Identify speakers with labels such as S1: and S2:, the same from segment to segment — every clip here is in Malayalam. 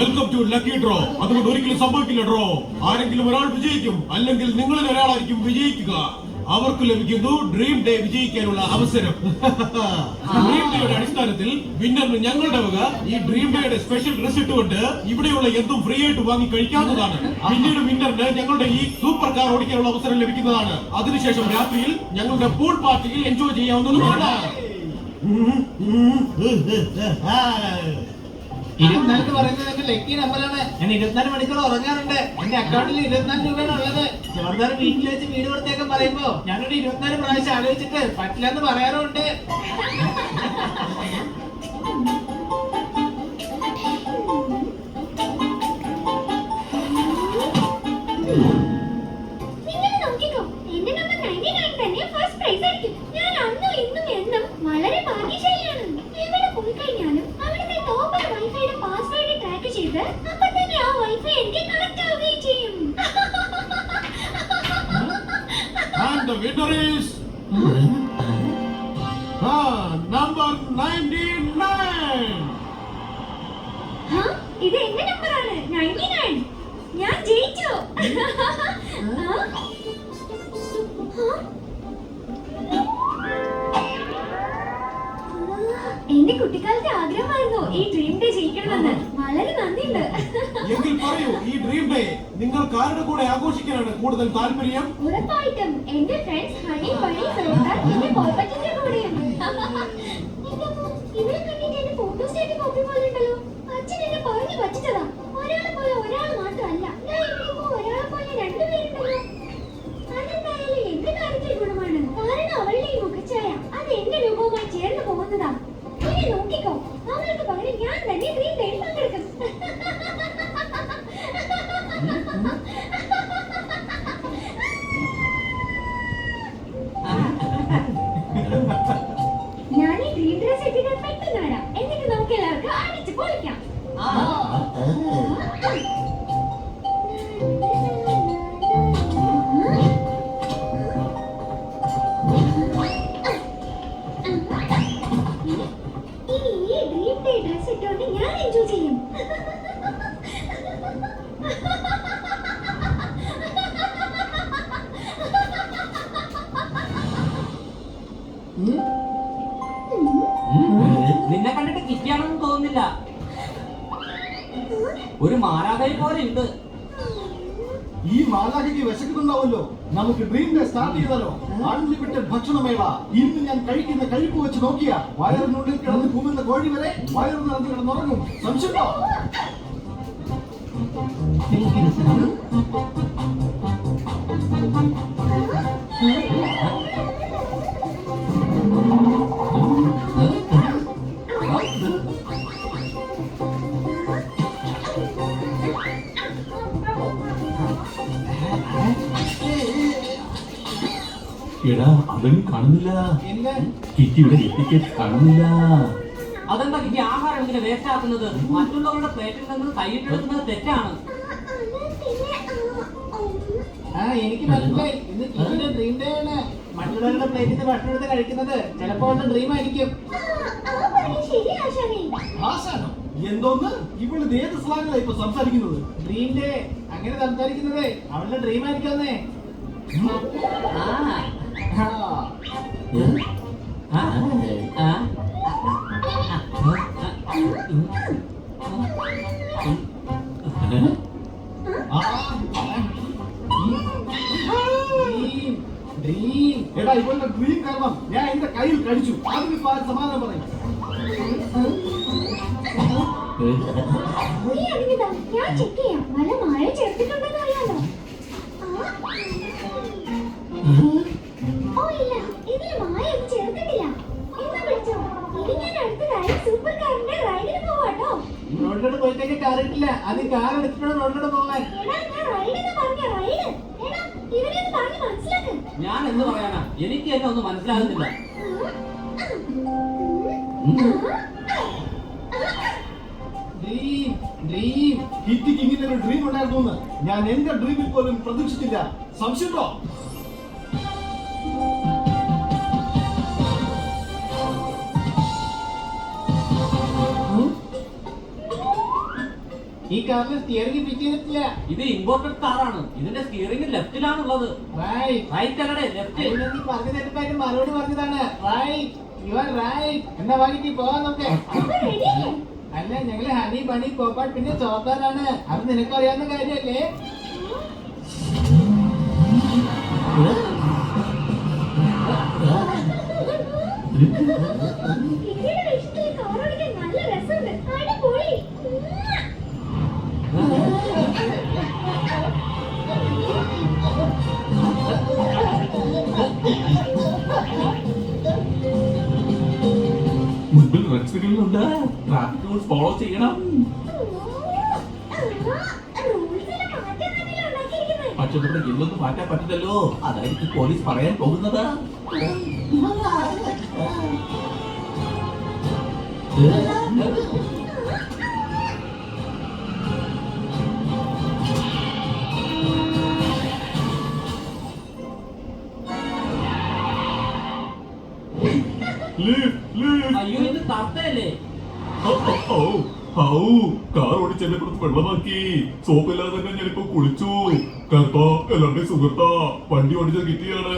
S1: Welcome to lucky draw. അതുകൊണ്ട് ഒരിക്കലും സംഭവിക്കില്ല ഡ്രോ. ആരെങ്കിലും ഒരാൾ വിജയിക്കും, അല്ലെങ്കിൽ നിങ്ങളിൽ ഒരാളായിരിക്കും വിജയിക്കുക. അവർക്ക് ലഭിക്കുന്നു ഡ്രീം ഡേ വിജയിക്കാനുള്ള അവസരം. ഡ്രീം ഡേയുടെ അടിസ്ഥാനത്തിൽ വിന്നറിന് ഞങ്ങളുടെ വക ഈ ഡ്രീം ഡേയുടെ സ്പെഷ്യൽ ഡ്രസ് ഇട്ടുകൊണ്ട് ഇവിടെയുള്ള എന്തും ഫ്രീ ആയിട്ട് വാങ്ങി കഴിക്കാവുന്നതാണ്. പിന്നീട് വിന്നറിന് ഞങ്ങളുടെ ഈ സൂപ്പർ കാർ ഓടിക്കാനുള്ള അവസരം ലഭിക്കുന്നതാണ്. അതിനുശേഷം രാത്രിയിൽ ഞങ്ങളുടെ പൂൾ പാർട്ടിയിൽ എൻജോയ് ചെയ്യാവുന്നതുമാണ്.
S2: 24 പറയുന്നത് എന്റെ ലക്കി നമ്പറാണ്. ഞാൻ 24 മണിക്കൂർ ഉറങ്ങാറുണ്ട്. എന്റെ അക്കൗണ്ടിൽ 24 രൂപയാണ് ഉള്ളത്. ജോർദാർ വീട്ടിൽ വെച്ച് വീട് കൊടുത്തേക്കാൻ പറയുമ്പോ ഞാനൊരു 24 പ്രാവശ്യം ആലോചിച്ചിട്ട് പറ്റില്ലെന്ന് പറയാറുണ്ട്.
S1: And the winner is number 99.
S3: ഇത് എന്റെ നമ്പറാണ് 99. ഞാൻ ജയിച്ചു. എന്റെ കുട്ടിക്കാലത്തെ ആഗ്രഹമായിരുന്നു ഈ ഡ്രീം ഡേ ജയിക്കണമെന്ന്. വളരെ നന്ദിയുണ്ട്.
S1: എങ്കിൽ പറയൂ, ഈ ഡ്രീം ഡേ നിങ്ങൾക്ക് ആരുടെ കൂടെ ആഘോഷിക്കാനാണ് കൂടുതൽ താല്പര്യം?
S3: ഉറപ്പായിട്ടും എന്റെ ഫ്രണ്ട്സ് ഹണി ബണി സോൾട്ടാർ പിന്നെ പോപ്പറ്റിന്റെ കൂടെയും. ഇവരെ കണ്ടിട്ട് എന്റെ ഫോട്ടോ സ്റ്റേറ്റ് കോപ്പി പോലെ ഉണ്ടല്ലോ. അച്ഛൻ എന്നെ പറഞ്ഞു പറ്റിച്ചതാ. ഒരാളെ പോലെ ഒരാൾ മാത്രമല്ല, ഒരാളെ പോലെ രണ്ടുപേരുണ്ടല്ലോ. അതെന്തായാലും എന്റെ കാര്യത്തിൽ ഗുണമാണ്. കാരണം അവളുടെ ഈ മുഖച്ഛായ അത് എന്റെ രൂപവുമായി ചേർന്ന് പോകുന്നതാ. ഇനി നോക്കിക്കോ, അവൾക്ക് പകരം ഞാൻ തന്നെ ഡ്രീം ഡേയിൽ പങ്കെടുക്കും. ഞാൻ ഈ ഡ്രീം ഡ്രസ് ഇട്ടിട്ട് പെട്ടെന്ന് വരാം. എന്നിട്ട് നമുക്ക് എല്ലാവർക്കും അടിച്ച് പൊളിക്കാം. ഇനി ഈ ഡ്രീം ഡേ ഡ്രസ് ഇട്ടോണ്ട് ഞാൻ എൻജോയ് ചെയ്യും.
S2: നിന്നെ കണ്ടിട്ട് കിറ്റിയാണെന്ന് തോന്നുന്നില്ല. ഒരു മാരാകൈ പോലെ ഉണ്ട്.
S4: ഈ മാലാഖയ്ക്ക് വിശക്കുന്നുണ്ടാവല്ലോ. നമുക്ക് ഡ്രീം ഡേ സ്റ്റാർട്ട് ചെയ്താലോ? അൺലിമിറ്റഡ് ഭക്ഷണമേള. ഇന്ന് ഞാൻ കഴിക്കുന്ന കഴിപ്പ് വെച്ച് നോക്കിയാ വയറിനുള്ളിൽ കിടന്ന് കുമ്മുന്ന കോഴി വരെ വയറ് നിറഞ്ഞ് കിടന്നുറങ്ങും. സംശയമുണ്ടോ?
S5: എടാ, അവനും കാണുന്നില്ല. കിറ്റിയുടെ ടിക്കറ്റ് കാണുന്നില്ല.
S2: അതെന്താ കിറ്റി ആഹാരം ഇങ്ങനെ വേസ്റ്റ് ആക്കുന്നത്? മറ്റുള്ളവരുടെ പ്ലേറ്റിൽ നിന്ന് കൈയിട്ടെടുക്കുന്നത് തെറ്റാണ്. എനിക്ക് മനസ്സിലായി. ഇന്ന് കിറ്റിയുടെ ഡ്രീം ഡേ ആണ്. മറ്റുള്ളവരുടെ പ്ലേറ്റിൽ നിന്ന് ഭക്ഷണം എടുത്ത് കഴിക്കുന്നത് ചിലപ്പോ അവളുടെ ഡ്രീം ആയിരിക്കും.
S4: ആശാനോ? എന്തോന്ന്? ഇവള് ഏത് സ്ലാങ്ങിലാണ് ഇപ്പൊ സംസാരിക്കുന്നത്?
S2: ഡ്രീം ഡേ അങ്ങനെ സംസാരിക്കുന്നത് അവളുടെ ഡ്രീം ആയിരിക്കുന്നേ.
S4: എടാ, ഇവളുടെ ഡ്രീം കാരണം ഞാൻ എന്റെ കയ്യിൽ കഴിച്ചു. അതിന് സമാധാനം പറയും.
S3: ഞാൻ ചെക്ക് ചെയ്യാം. നല്ല മായ ചേർത്തിട്ടുണ്ടെന്ന് അറിയാലോ. ഓ ഇല്ല, ഇതിൽ മായ ഒന്നും ചേർത്തിട്ടില്ല. എന്നാ വിളിച്ചോ. ഇനി ഞാൻ അടുത്തതായി സൂപ്പർ കാറിന്റെ റൈഡിന് പോവാട്ടോ.
S2: റോഡിലോട്ട് പോയി കഴിഞ്ഞാൽ കാർ കിട്ടില്ല. അത് കാർ എടുത്തിട്ട് റോഡിലോട്ട് പോകാൻ.
S3: ഞാൻ റൈഡ് എന്ന് പറഞ്ഞ റൈഡ്. എടാ, ഇവനെ ഒന്ന് പറഞ്ഞ് മനസ്സിലാക്ക്.
S2: ഞാൻ എന്ത് പറയാനാ? എനിക്ക് എന്നെ ഒന്നും മനസ്സിലാകുന്നില്ല.
S4: കിറ്റിക്ക് ഇങ്ങനെ ഒരു ഡ്രീം ഉണ്ടായിരുന്നു. ഞാൻ എന്റെ ഡ്രീമിൽ പോലും പ്രതീക്ഷിച്ചില്ല. സംശയമുണ്ടോ?
S2: ഈ കാറിന് സ്റ്റിയറിംഗ് ഫിറ്റ് ചെയ്തിട്ടില്ല.
S6: ഇത് ഇമ്പോർട്ടഡ് കാറാണ്. ഇതിന്റെ സ്റ്റിയറിംഗ് ലെഫ്റ്റിലാണുള്ളത്. റൈറ്റ് അല്ലേ? ലെഫ്റ്റ്.
S2: നീ പറഞ്ഞു തെറ്റായിട്ട് മറുപടി പറഞ്ഞതാണ്. Right, you are right. എന്നാ വാങ്ങിട്ട് പോവാൻ നമുക്ക്.
S3: അപ്പൊ റെഡിയല്ലേ?
S2: അല്ല, ഞങ്ങള് ഹണി ബണി പോപ്പാട്ട് പിന്നെ ചോത്താനാണ്. അത് നിനക്ക് അറിയാവുന്ന കാര്യല്ലേ?
S3: കിറ്റിയുടെ വേഷത്തിൽ കാർ ഓടിക്കാൻ നല്ല രസമുണ്ട്. അടിപൊളി.
S5: മുൻപിൽ റെഡ് സിഗ്നലുണ്ട്. ട്രാഫിക് റൂൾസ് ഫോളോ ചെയ്യണം.
S3: റൂൾസിലെ മാറ്റം തന്നെയല്ലേ ഉണ്ടാക്കിയിരിക്കുന്നത്?
S5: പക്ഷെ ഇവിടെ ഇല്ലൊന്നും മാറ്റാൻ പറ്റില്ലല്ലോ. അതായിരിക്കും പോലീസ് പറയാൻ പോകുന്നത്.
S6: അയ്യോ, ഇത് തത്തയല്ലേ?
S5: കാർ ഓടിച്ചെന്നെ കൊടുത്ത് വെള്ളമാക്കി. സോപ്പില്ലാതെ തന്നെ ഞാനിപ്പോ കുളിച്ചു. കർത്താ, എല്ലാവരുടെയും സുഹൃത്താ, വണ്ടി ഓടിച്ച കിറ്റിയാണ്.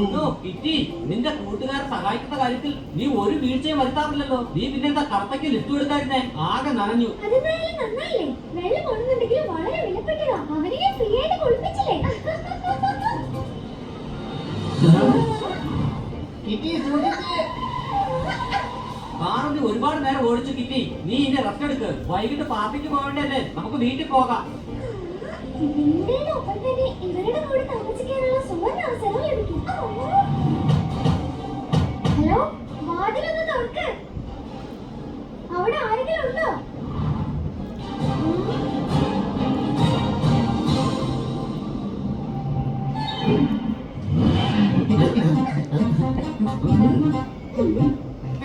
S6: ഇതോ, കിറ്റി, നിന്റെ കൂട്ടുകാരെ സഹായിക്കുന്ന കാര്യത്തിൽ നീ ഒരു വീഴ്ചയും വരുത്താറില്ലല്ലോ. നീ പിന്നെന്താ കർത്തയ്ക്ക് ലിഫ്റ്റ് കൊടുക്കായിരുന്നേ? ആകെ നനഞ്ഞു.
S3: അതെന്തായാലും നന്നായില്ലേ? വെള്ളം കൊണ്ടുവന്നെങ്കിൽ വളരെ വിലപ്പെട്ടതാ. അവനെ ഞാൻ ഫ്രീ ആയിട്ട് കുളിപ്പിച്ചില്ലേ?
S2: കിറ്റി സൂക്ഷിച്ച്.
S6: കാറിന് ഒരുപാട് നേരം ഓടിച്ചു കിറ്റി. നീ ഇനി റെസ്റ്റ് എടുക്ക്. വൈകിട്ട് പാർട്ടിക്ക് പോകണ്ടല്ലേ? നമുക്ക് വീട്ടിൽ പോകാം.
S3: നിന്റെയൊപ്പം തന്നെ ഇവരുടെ കൂടെ താമസിക്കാനുള്ള സുവർണ്ണ അവസരം ലഭിക്കും. ഹലോ, വാതിലൊന്ന് തുറക്ക്. അവിടെ ആരെങ്കിലും ഉണ്ടോ?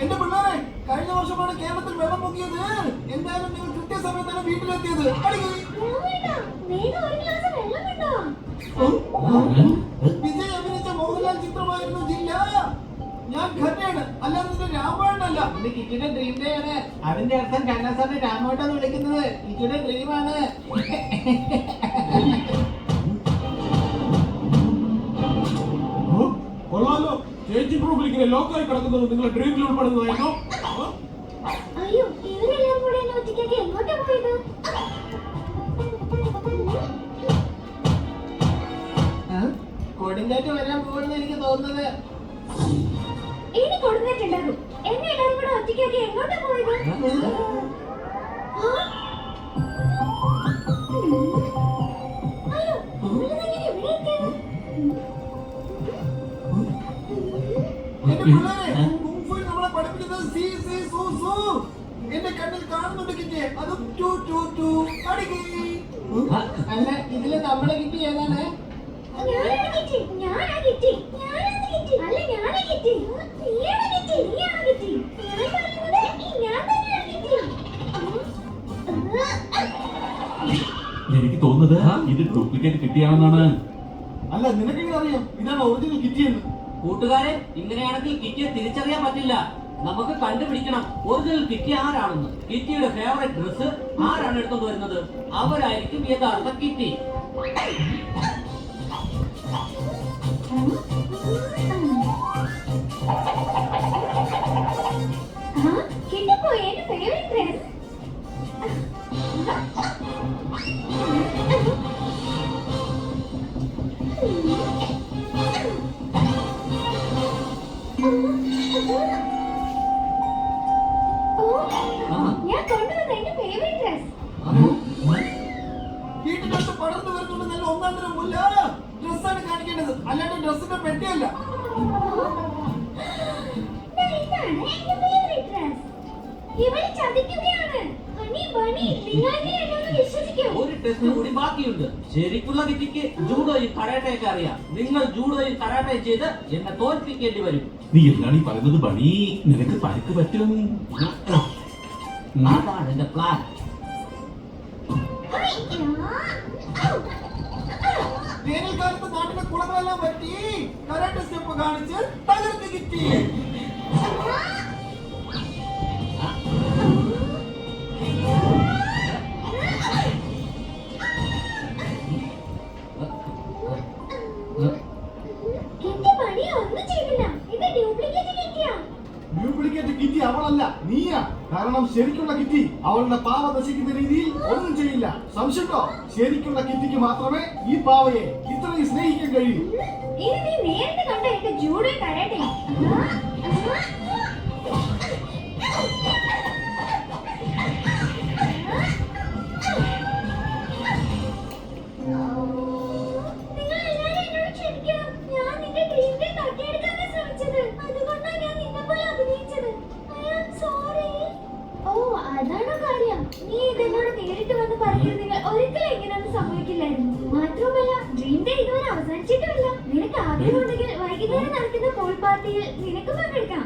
S4: എന്റെ പിള്ളേരെ, കഴിഞ്ഞ വർഷമാണ് കേരളത്തിൽ വെള്ളം പൊങ്ങിയത്. എന്തായാലും നിങ്ങൾ കൃത്യസമയത്താണ് വീട്ടിലെത്തിയത്.
S3: രാമേട്ടാ, വേഗം ഒരു ഗ്ലാസ് വെള്ളം കൊണ്ടുവാ.
S4: വിജയ് അഭിനയിച്ച മോഹൻലാൽ ചിത്രമായിരുന്നു ജില്ല. ഞാൻ ഖന്നയാണ്, അല്ലാതെ നിന്റെ രാമായണല്ല.
S2: ഇത് കിറ്റിയുടെ ഡ്രീം ഡേ ആണ്. അതിന്റെ അർത്ഥം കണ്ണാസാറിനെ രാമോട്ടാണ് വിളിക്കുന്നത്. കിറ്റിയുടെ ഡ്രീമാണ്.
S1: കൊള്ളാലോ, ചേഞ്ചിങ് റൂമിൽ ഇങ്ങനെ ലോക്കായി കിടക്കുന്നത് നിങ്ങളെ ഡ്രീമിൽ ഉൾപ്പെടുന്നതായിരുന്നു.
S3: അയ്യോ, ഇവരെല്ലാം കൂടെ എന്നെ ഒറ്റയ്ക്കാക്കി എങ്ങോട്ടാ പോയത്?
S2: കൊടുങ്കാറ്റ് വരാൻ പോകുമെന്ന് എനിക്ക് തോന്നുന്നത്.
S3: ഇനി കൊടുങ്ങിട്ടുണ്ടാകും. എന്നെ എല്ലാവരും കൂടെ ഒറ്റയ്ക്കാക്കി എങ്ങോട്ടാ പോയത്? ആ? അയ്യോ, നിങ്ങളിതെങ്ങനെ ഇവിടെ എത്തിയത്?
S4: എന്റെ പിള്ളേരെ, കുങ്ഫുയിൽ നമ്മളെ പഠിപ്പിക്കുന്നത് സി സി സു സു. എന്റെ കണ്ണിൽ കാണുന്നുണ്ട് കിറ്റിയെ. അതും ടു ടു ടു. അടിക്കി.
S2: അല്ല, ഇതില് നമ്മുടെ കിറ്റി ഏതാണ്?
S3: ഞാനാണ് കിറ്റി. ഞാനാ കിറ്റി. ഞാനാണ് കിറ്റി. അല്ല, ഞാനാ കിറ്റി. നീയാണ് കിറ്റി. നീയാണ് കിറ്റി. ഞാൻ പറയുന്നത് ഞാൻ തന്നെയാണ് കിറ്റി.
S5: എനിക്ക് തോന്നുന്നത് ഇത് ഡ്യൂപ്ലിക്കേറ്റ് കിറ്റിയാണെന്നാണ്.
S4: അല്ല, നിനക്കെങ്ങനെ അറിയാം ഇതാണ് ഒറിജിനൽ കിറ്റിയെന്ന്?
S6: കൂട്ടുകാരെ, ഇങ്ങനെയാണെങ്കിൽ കിറ്റിയെ തിരിച്ചറിയാൻ പറ്റില്ല. നമുക്ക് കണ്ടുപിടിക്കണം ഒറിജിനൽ കിറ്റി ആരാണെന്ന്. കിറ്റിയുടെ ഫേവറേറ്റ് ഡ്രസ് ആരാണ് എടുത്തോണ്ട് വരുന്നത്? അവരായിരിക്കും യഥാർത്ഥ കിറ്റി.
S3: കിട്ടിപ്പോയി എന്റെ ഫേവറേറ്റ് ഡ്രസ്. ഞാൻ കൊണ്ടുവന്ന എന്റെ ഫേവറേറ്റ് ഡ്രസ്.
S4: വീട്ടിനകത്ത് പടർന്നു വരുന്നുണ്ട് നല്ല ഒന്നാം തരം മുല്ല. ഡ്രസ്സാണ് കാണിക്കേണ്ടത്, അല്ലാണ്ട് ഡ്രസ്സിന്റെ പെട്ടിയല്ല.
S3: ഇതാണ് എന്റെ ഫേവറേറ്റ് ഡ്രസ്. ഇവളെ ചതിക്കുകയാണ്. ഹണി ബണി, നിങ്ങളെങ്ങനെ എന്നെ ഒന്ന് വിശ്വസിക്കോ?
S6: ഒരു ടെസ്റ്റ് കൂടി ബാക്കിയുണ്ട്. ശരിക്കുള്ള കിറ്റിക്ക് ജൂഡോയും കരാട്ടയൊക്കെ അറിയാം. നിങ്ങൾ ജൂഡോയും കരാട്ടയും ചെയ്ത് എന്നെ തോൽപ്പിക്കേണ്ടി വരും.
S5: നീ എന്താണ് ഈ പറയുന്നത് ബണി? നിനക്ക് പരിക്ക് പറ്റും.
S6: അതാണ് എന്റെ പ്ലാൻ.
S4: വേനൽക്കാലത്ത് നാട്ടിലെ കുളങ്ങളെല്ലാം പറ്റി കരാട്ടെ സ്റ്റെപ്പ് കാണിച്ച് തകർത്ത് കിറ്റി. നീയാ. കാരണം ശരിക്കുള്ള കിറ്റി അവളുടെ പാവ നശിക്കുന്ന രീതിയിൽ ഒന്നും ചെയ്യില്ല. സംശയമുണ്ടോ? ശരിക്കുള്ള കിറ്റിക്ക് മാത്രമേ ഈ പാവയെ ഇത്രയും സ്നേഹിക്കാൻ കഴിയൂ.
S3: ഇത് നീ നേരത്തെ കണ്ട എന്റെ ജൂഡോ കരാട്ടെ. അതാണോ കാര്യം? നീ ഇതെന്നോട് നേരിട്ട് വന്ന് പറഞ്ഞിരുന്നെങ്കിൽ ഒരിക്കലും ഇങ്ങനെയൊന്നും സംഭവിക്കില്ലായിരുന്നു. മാത്രമല്ല ഡ്രീം ഡേ ഇതുവരെ അവസാനിച്ചിട്ടുമില്ല. നിനക്ക് ആഗ്രഹമുണ്ടെങ്കിൽ വൈകുന്നേരം നടക്കുന്ന പൂൾ പാർട്ടിയിൽ നിനക്ക് പങ്കെടുക്കാം.